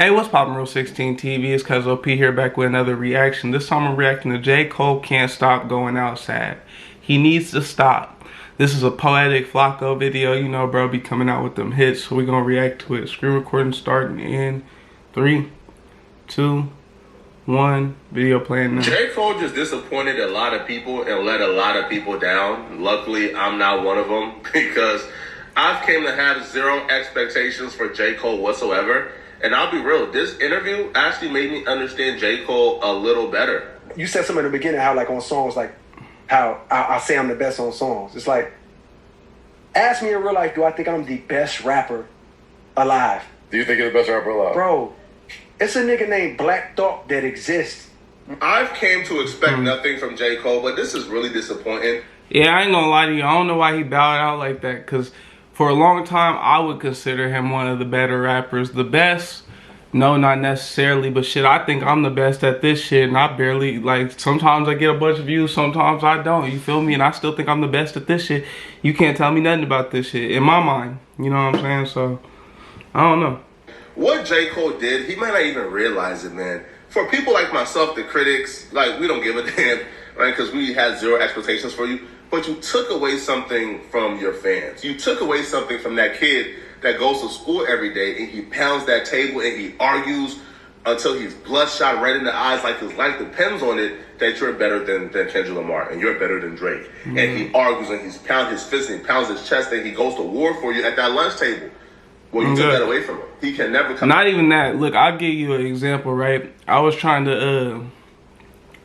Hey, what's poppin', Real 16 TV? It's Cuz OP here, back with another reaction. This time I'm reacting to J. Cole Can't Stop Going Outside. He needs to stop. This is a Poetic Flacco video. You know, bro, be coming out with them hits, so we're gonna react to it. Screen recording starting in 3, 2, 1. Video playing now. J. Cole just disappointed a lot of people and let a lot of people down. Luckily, I'm not one of them because I've came to have zero expectations for J. Cole whatsoever. And I'll be real, this interview actually made me understand J. Cole a little better. You said something in the beginning how, like, on songs, like, how I say I'm the best on songs. It's like, ask me in real life, do I think I'm the best rapper alive? Do you think you're the best rapper alive? Bro, it's a nigga named Black Thought that exists. I've came to expect nothing from J. Cole, but this is really disappointing. Yeah, I ain't gonna lie to you. I don't know why he bowed out like that, because for a long time, I would consider him one of the better rappers. The best? No, not necessarily, but shit, I think I'm the best at this shit, and I barely, like, sometimes I get a bunch of views, sometimes I don't, you feel me? And I still think I'm the best at this shit. You can't tell me nothing about this shit, in my mind, you know what I'm saying? So, I don't know. What J. Cole did, he might not even realize it, man. For people like myself, the critics, like, we don't give a damn, right? Because we had zero expectations for you. But you took away something from your fans. You took away something from that kid that goes to school every day and he pounds that table and he argues until he's bloodshot red in the eyes like his life depends on it, that you're better than Kendrick Lamar and you're better than Drake. And he argues and he's pounds his fist and he pounds his chest and he goes to war for you at that lunch table. Well, you took that away from him. He can never come. Not even that. Look, I'll give you an example, right? I was trying to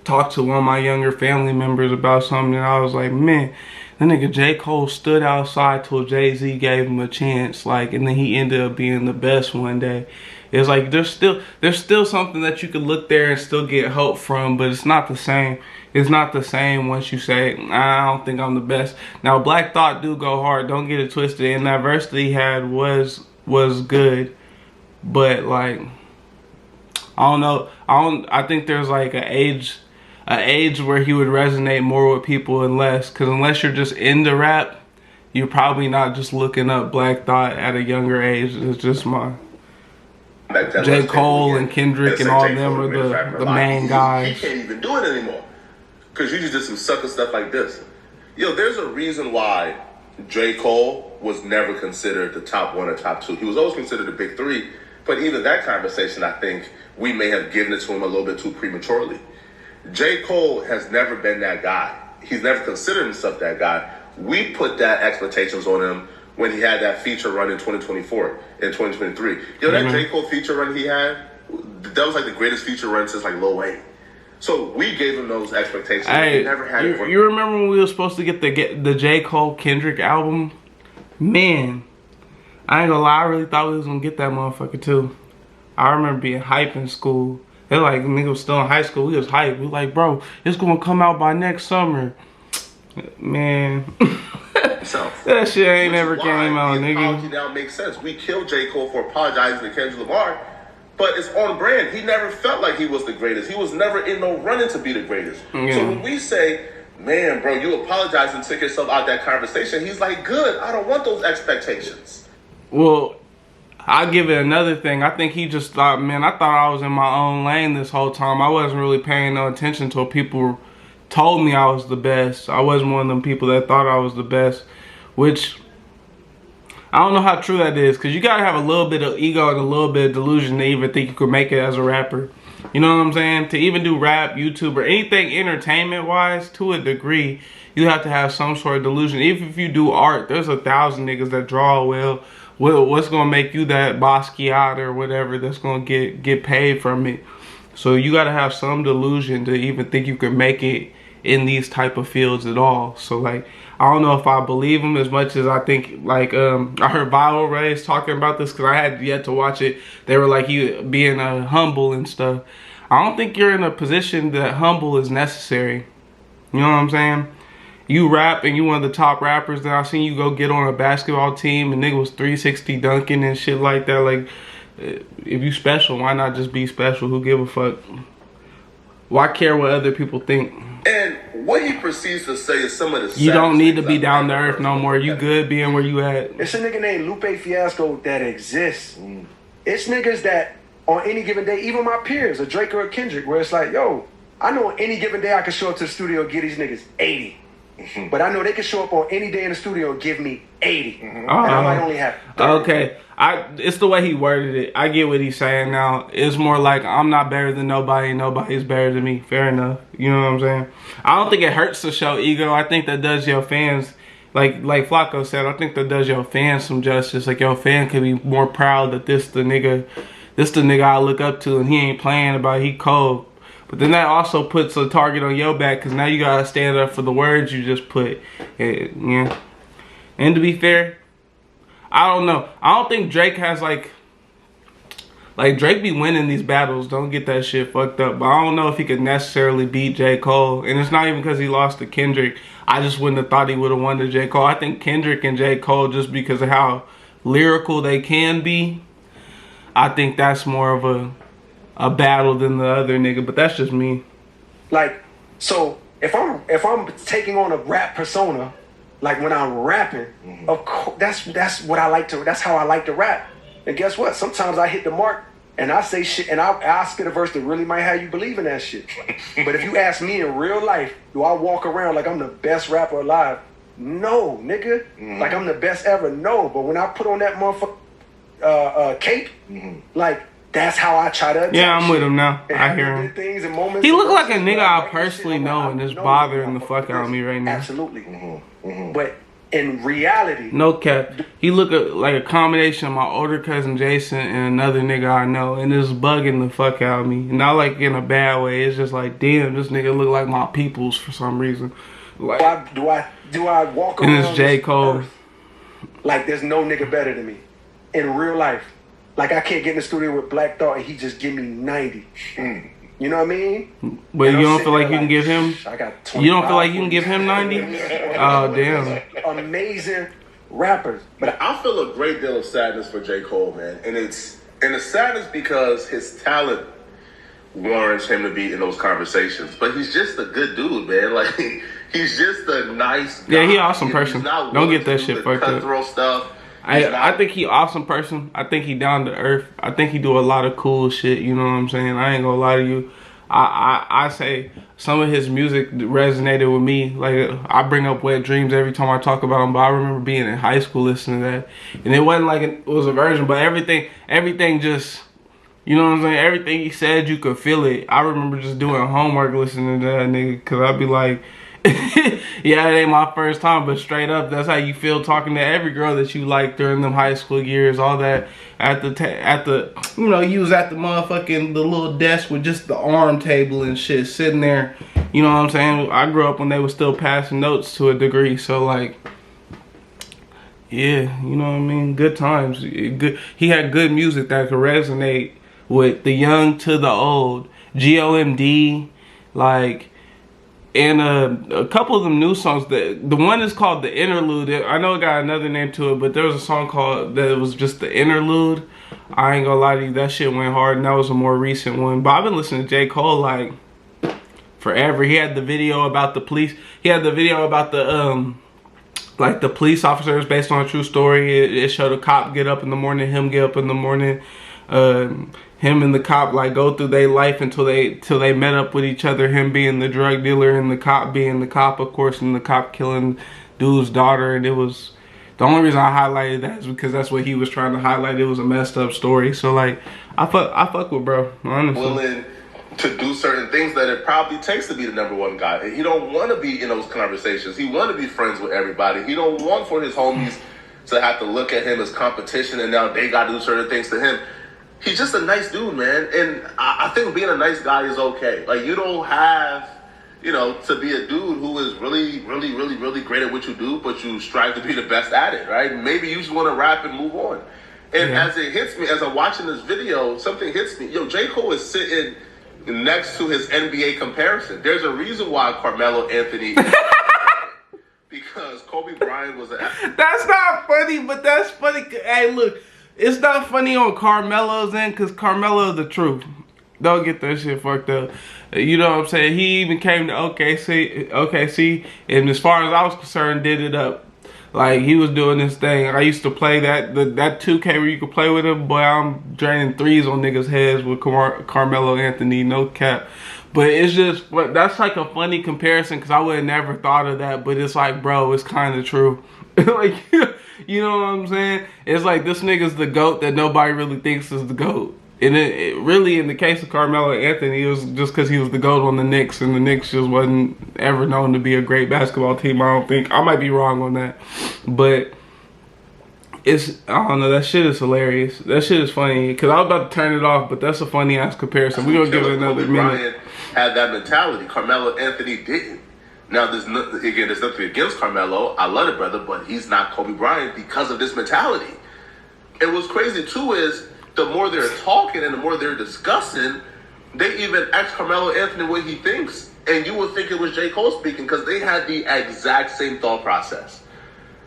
talk to one of my younger family members about something, and I was like, man, that nigga J. Cole stood outside till Jay-Z gave him a chance, like, and then he ended up being the best one day. It's like there's still something that you could look there and still get hope from, but it's not the same. It's not the same once you say, I don't think I'm the best. Now, Black Thought do go hard, don't get it twisted, and that verse that he had was good, but like, I don't know. I think there's like an age where he would resonate more with people and less, because unless you're just into rap, you're probably not just looking up Black Thought at a younger age. It's just my J. Cole and Kendrick and all of them are the main guys. He can't even do it anymore because you just did some sucker stuff like this. Yo, there's a reason why J. Cole was never considered the top one or top two. He was always considered the big three, but even that conversation, I think we may have given it to him a little bit too prematurely. J. Cole has never been that guy. He's never considered himself that guy. We put that expectations on him when he had that feature run in 2024, in 2023. Yo, that J. Cole feature run he had, that was like the greatest feature run since like Lil Wayne. So we gave him those expectations. Hey, he never had it. You remember when we were supposed to get the J. Cole Kendrick album? Man, I ain't gonna lie, I really thought we was gonna get that motherfucker too. I remember being hype in school. They're like, nigga was still in high school. We was hype. We like, bro, it's gonna come out by next summer. Man, that shit ain't never came out, nigga. The apology now makes sense. We killed J. Cole for apologizing to Kendrick Lamar, but it's on brand. He never felt like he was the greatest. He was never in no running to be the greatest. Yeah. So when we say, man, bro, you apologized and took yourself out that conversation, he's like, good. I don't want those expectations. Well, I'll give it another thing. I think he just thought, man, I thought I was in my own lane this whole time. I wasn't really paying no attention until people told me I was the best. I wasn't one of them people that thought I was the best, which I don't know how true that is, because you gotta have a little bit of ego and a little bit of delusion to even think you could make it as a rapper. You know what I'm saying? To even do rap, YouTube, or anything entertainment-wise, to a degree, you have to have some sort of delusion. Even if you do art, there's 1,000 niggas that draw well. What's gonna make you that Basquiat or whatever that's gonna get paid from it? So you gotta have some delusion to even think you can make it in these type of fields at all. So like, I don't know if I believe him as much as I think. Like, I heard Viral Rays talking about this because I had yet to watch it. They were like, you being humble and stuff. I don't think you're in a position that humble is necessary. You know what I'm saying? You rap and you one of the top rappers, then I seen you go get on a basketball team and nigga was 360 dunking and shit like that. Like, if you special, why not just be special? Who give a fuck? Why care what other people think? And what he proceeds to say is some of the You don't need to be down to earth no more. You good being where you at. It's a nigga named Lupe Fiasco that exists. It's niggas that on any given day, even my peers, a Drake or a Kendrick, where it's like, yo, I know on any given day I can show up to the studio and give these niggas 80. But I know they can show up on any day in the studio and give me 80. And I might only have 30. Okay. It's the way he worded it. I get what he's saying now. It's more like, I'm not better than nobody, nobody's better than me. Fair enough. You know what I'm saying? I don't think it hurts to show ego. I think that does your fans, like Flacco said, I think that does your fans some justice. Like, your fan could be more proud that this the nigga I look up to, and he ain't playing about, he cold. But then that also puts a target on your back, because now you gotta stand up for the words you just put. Yeah. And to be fair, I don't know. I don't think Drake has like Drake be winning these battles. Don't get that shit fucked up. But I don't know if he could necessarily beat J. Cole. And it's not even because he lost to Kendrick. I just wouldn't have thought he would have won to J. Cole. I think Kendrick and J. Cole, just because of how lyrical they can be, I think that's more of a battle than the other nigga. But that's just me. Like, so if I'm taking on a rap persona, like when I'm rapping, of course, that's what I like to. That's how I like to rap. And guess what? Sometimes I hit the mark and I say shit, and I spit a verse that really might have you believe in that shit. But if you ask me in real life, do I walk around like I'm the best rapper alive? No, nigga. Like I'm the best ever. No. But when I put on that motherfucker cape, like, that's how I try to. Yeah, I'm with him now. I hear him. Things and moments. He look like a nigga I personally know, and it's bothering the fuck out of me right now. Absolutely. But in reality, no cap, he look like a combination of my older cousin Jason and another nigga I know, and it's bugging the fuck out of me. Not like in a bad way. It's just like, damn, this nigga look like my peoples for some reason. Like, do I walk around? And it's J. Cole. Like there's no nigga better than me in real life. Like I can't get in the studio with Black Thought and he just give me 90. You know what I mean? But you don't feel like you can give him? I got you don't feel like you can give him 90? Oh, damn. Amazing rappers. But I feel a great deal of sadness for J. Cole, man. And it's sadness because his talent warrants him to be in those conversations. But he's just a good dude, man. Like, he's just a nice guy. Yeah, he an awesome person. Don't get that shit fucked up. Cutthroat stuff. I think he awesome person. I think he down to earth. I think he do a lot of cool shit. You know what I'm saying? I ain't gonna lie to you. I say some of his music resonated with me. Like I bring up Wet Dreams every time I talk about him. But I remember being in high school listening to that, and it wasn't like it was a version, but everything just, you know what I'm saying? Everything he said, you could feel it. I remember just doing homework listening to that nigga, cause I'd be like, yeah, it ain't my first time, but straight up, that's how you feel talking to every girl that you like during them high school years. All that at the you know, you was at the motherfucking the little desk with just the arm table and shit sitting there. You know what I'm saying? I grew up when they were still passing notes to a degree, so like, yeah, you know what I mean? Good times. Good. He had good music that could resonate with the young to the old. GOMD, like. And a couple of them new songs. The one is called The Interlude. I know it got another name to it, but there was a song called that was just The Interlude. I ain't gonna lie to you, that shit went hard, and that was a more recent one. But I've been listening to J. Cole like forever. He had the video about the police. He had the video about the like the police officers based on a true story. It showed a cop get up in the morning, him get up in the morning. Him and the cop like go through their life until they met up with each other. Him being the drug dealer and the cop being the cop, of course, and the cop killing dude's daughter. And it was the only reason I highlighted that is because that's what he was trying to highlight. It was a messed up story. So like, I fuck with bro, honestly. Willing to do certain things that it probably takes to be the number one guy. He don't want to be in those conversations. He want to be friends with everybody. He don't want for his homies to have to look at him as competition and now they got to do certain things to him. He's just a nice dude, man. And I think being a nice guy is okay. Like, you don't have, you know, to be a dude who is really, really, really, really great at what you do, but you strive to be the best at it, right? Maybe you just want to rap and move on. And as it hits me, as I'm watching this video, something hits me. Yo, J. Cole is sitting next to his NBA comparison. There's a reason why Carmelo Anthony... because Kobe Bryant was an... That's not funny, but that's funny. Hey, look. It's not funny on Carmelo's end because Carmelo's the truth. Don't get that shit fucked up. You know what I'm saying? He even came to OKC, and as far as I was concerned, did it up. Like, he was doing this thing. I used to play that 2K where you could play with him. Boy, I'm draining threes on niggas' heads with Carmelo Anthony, no cap. But it's just, that's like a funny comparison because I would have never thought of that. But it's like, bro, it's kind of true. Like, you know what I'm saying? It's like this nigga's the GOAT that nobody really thinks is the GOAT. And it really, in the case of Carmelo Anthony, it was just because he was the GOAT on the Knicks, and the Knicks just wasn't ever known to be a great basketball team, I don't think. I might be wrong on that. But it's, I don't know, that shit is hilarious. That shit is funny. Because I was about to turn it off, but that's a funny-ass comparison. We're going to give it another minute. Bryant had that mentality. Carmelo Anthony didn't. Now, there's nothing against Carmelo. I love it, brother, but he's not Kobe Bryant because of this mentality. And what's crazy, too, is the more they're talking and the more they're discussing, they even ask Carmelo Anthony what he thinks. And you would think it was J. Cole speaking because they had the exact same thought process,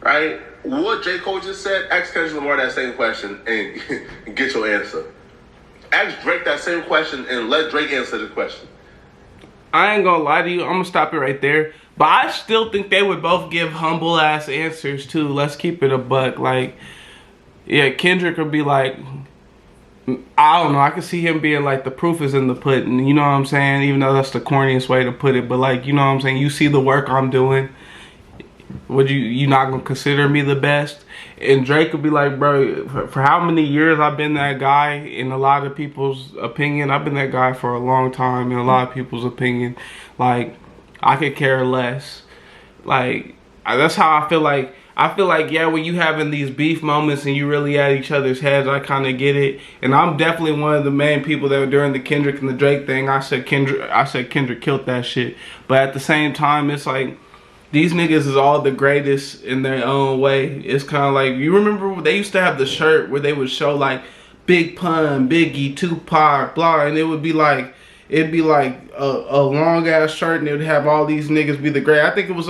right? What J. Cole just said, ask Kendrick Lamar that same question and get your answer. Ask Drake that same question and let Drake answer the question. I ain't gonna lie to you, I'm gonna stop it right there. But I still think they would both give humble ass answers too. Let's keep it a buck. Like, yeah, Kendrick would be like, I don't know, I could see him being like, the proof is in the pudding, you know what I'm saying? Even though that's the corniest way to put it, but like, you know what I'm saying? You see the work I'm doing, would you not gonna consider me the best? And Drake would be like, bro, for how many years I've been that guy, in a lot of people's opinion, I've been that guy for a long time, in a lot of people's opinion, like, I could care less. Like, that's how I feel like, yeah, when you having these beef moments and you really at each other's heads, I kind of get it. And I'm definitely one of the main people that were during the Kendrick and the Drake thing. I said Kendrick killed that shit. But at the same time, it's like, these niggas is all the greatest in their own way. It's kind of like, you remember they used to have the shirt where they would show like Big Pun, Biggie, Tupac, blah, and it would be like, it'd be like a long ass shirt, and it would have all these niggas be the great. I think it was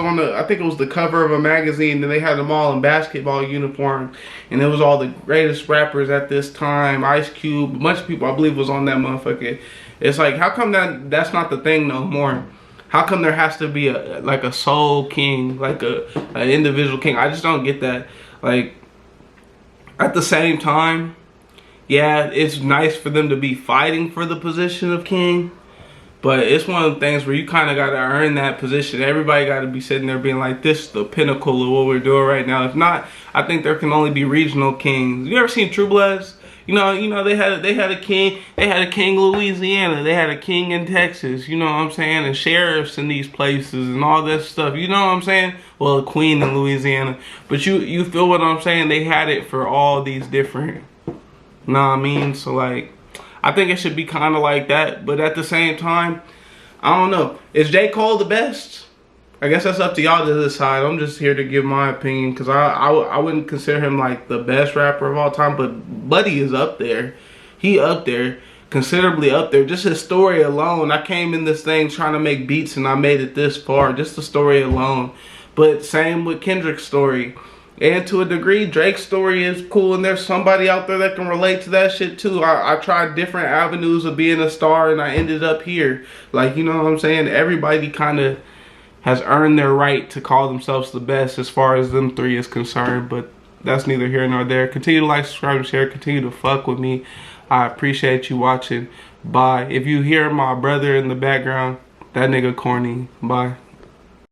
the cover of a magazine, and they had them all in basketball uniforms, and it was all the greatest rappers at this time. Ice Cube, a bunch of people I believe was on that motherfucker. It's like, how come that's not the thing no more? How come there has to be a soul king, like an individual king? I just don't get that. Like, at the same time, yeah, it's nice for them to be fighting for the position of king, but it's one of the things where you kind of got to earn that position. Everybody got to be sitting there being like, this is the pinnacle of what we're doing right now. If not, I think there can only be regional kings. You ever seen True Bloods? You know, they had a king. They had a king in Louisiana. They had a king in Texas. You know what I'm saying? And sheriffs in these places and all this stuff. You know what I'm saying? Well, a queen in Louisiana. But you feel what I'm saying? They had it for all these different. Know what I mean? So like, I think it should be kind of like that. But at the same time, I don't know. Is J. Cole the best? I guess that's up to y'all to decide. I'm just here to give my opinion because I wouldn't consider him like the best rapper of all time, but Buddy is up there. He up there, considerably up there. Just his story alone. I came in this thing trying to make beats and I made it this far. Just the story alone. But same with Kendrick's story. And to a degree, Drake's story is cool, and there's somebody out there that can relate to that shit too. I tried different avenues of being a star and I ended up here. Like, you know what I'm saying? Everybody kind of has earned their right to call themselves the best as far as them three is concerned, but that's neither here nor there. Continue to like, subscribe, and share. Continue to fuck with me. I appreciate you watching. Bye. If you hear my brother in the background, that nigga corny. Bye.